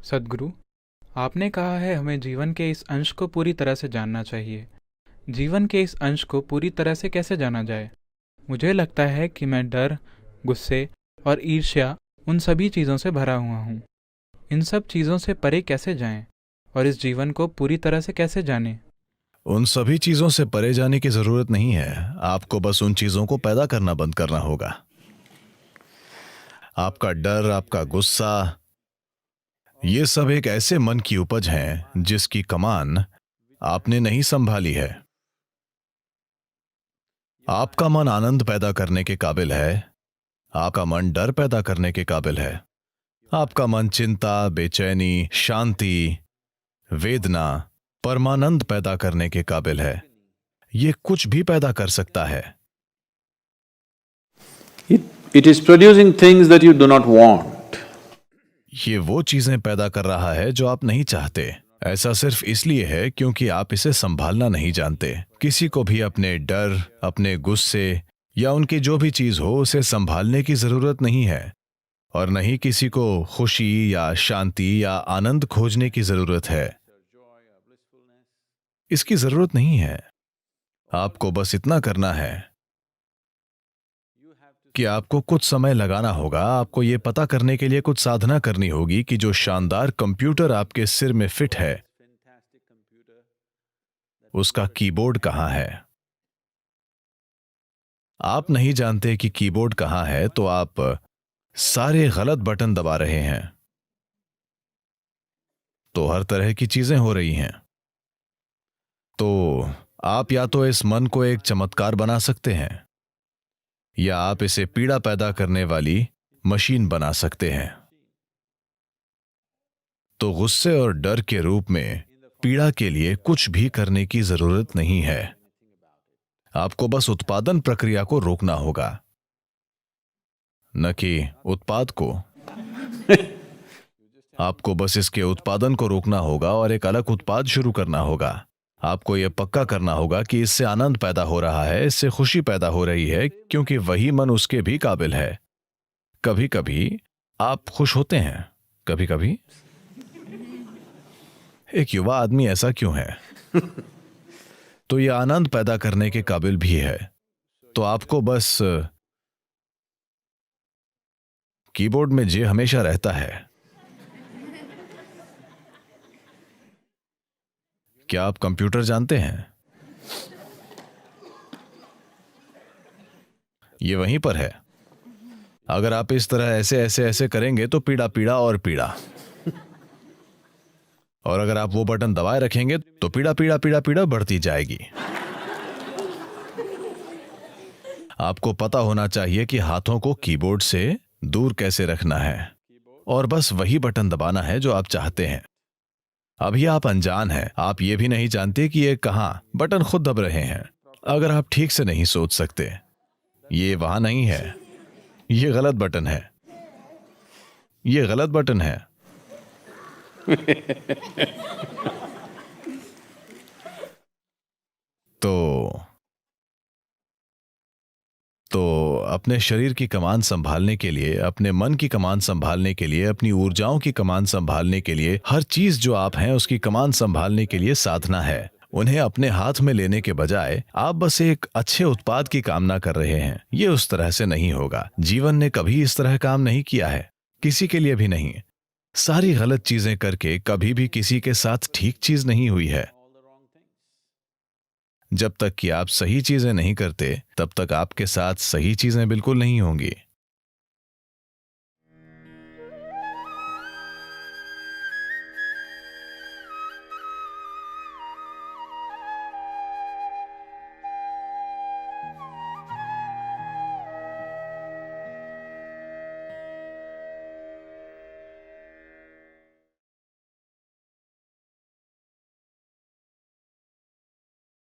सद्गुरु, आपने कहा है हमें जीवन के इस अंश को पूरी तरह से जानना चाहिए। जीवन के इस अंश को पूरी तरह से कैसे जाना जाए? मुझे लगता है कि मैं डर, गुस्से और ईर्ष्या उन सभी चीज़ों से भरा हुआ हूँ। इन सब चीज़ों से परे कैसे जाएं और इस जीवन को पूरी तरह से कैसे जानें? उन सभी चीजों से परे जाने की जरूरत नहीं है। आपको बस उन चीजों को पैदा करना बंद करना होगा। आपका डर, आपका गुस्सा, ये सब एक ऐसे मन की उपज हैं जिसकी कमान आपने नहीं संभाली है। आपका मन आनंद पैदा करने के काबिल है। आपका मन डर पैदा करने के काबिल है। आपका मन चिंता, बेचैनी, शांति, वेदना, परमानंद पैदा करने के काबिल है। ये कुछ भी पैदा कर सकता है। It is producing things that you do not want. ये वो चीजें पैदा कर रहा है जो आप नहीं चाहते। ऐसा सिर्फ इसलिए है क्योंकि आप इसे संभालना नहीं जानते। किसी को भी अपने डर, अपने गुस्से या उनकी जो भी चीज हो उसे संभालने की जरूरत नहीं है, और नहीं किसी को खुशी या शांति या आनंद खोजने की जरूरत है। इसकी जरूरत नहीं है। आपको बस इतना करना है कि आपको कुछ समय लगाना होगा। आपको यह पता करने के लिए कुछ साधना करनी होगी कि जो शानदार कंप्यूटर आपके सिर में फिट है उसका कीबोर्ड कहां है। आप नहीं जानते कि कीबोर्ड कहां है तो आप सारे गलत बटन दबा रहे हैं, तो हर तरह की चीजें हो रही हैं। तो आप या तो इस मन को एक चमत्कार बना सकते हैं या आप इसे पीड़ा पैदा करने वाली मशीन बना सकते हैं। तो गुस्से और डर के रूप में पीड़ा के लिए कुछ भी करने की जरूरत नहीं है। आपको बस उत्पादन प्रक्रिया को रोकना होगा, न कि उत्पाद को। आपको बस इसके उत्पादन को रोकना होगा और एक अलग उत्पाद शुरू करना होगा। आपको यह पक्का करना होगा कि इससे आनंद पैदा हो रहा है, इससे खुशी पैदा हो रही है, क्योंकि वही मन उसके भी काबिल है। कभी कभी आप खुश होते हैं, कभी कभी। एक युवा आदमी ऐसा क्यों है? तो यह आनंद पैदा करने के काबिल भी है। तो आपको बस कीबोर्ड में जे हमेशा रहता है। क्या आप कंप्यूटर जानते हैं? ये वहीं पर है। अगर आप इस तरह ऐसे ऐसे ऐसे करेंगे तो पीड़ा पीड़ा और पीड़ा, और अगर आप वो बटन दबाए रखेंगे तो पीड़ा पीड़ा पीड़ा पीड़ा बढ़ती जाएगी। आपको पता होना चाहिए कि हाथों को कीबोर्ड से दूर कैसे रखना है, और बस वही बटन दबाना है जो आप चाहते हैं। अभी आप अनजान हैं, आप ये भी नहीं जानते कि ये कहां बटन खुद दब रहे हैं। अगर आप ठीक से नहीं सोच सकते, ये वहां नहीं है, ये गलत बटन है, ये गलत बटन है। तो अपने शरीर की कमान संभालने के लिए, अपने मन की कमान संभालने के लिए, अपनी ऊर्जाओं की कमान संभालने के लिए, हर चीज जो आप हैं उसकी कमान संभालने के लिए साधना है। उन्हें अपने हाथ में लेने के बजाय आप बस एक अच्छे उत्पाद की कामना कर रहे हैं। ये उस तरह से नहीं होगा। जीवन ने कभी इस तरह काम नहीं किया है, किसी के लिए भी नहीं। सारी गलत चीजें करके कभी भी किसी के साथ ठीक चीज नहीं हुई है। जब तक कि आप सही चीजें नहीं करते, तब तक आपके साथ सही चीजें बिल्कुल नहीं होंगी।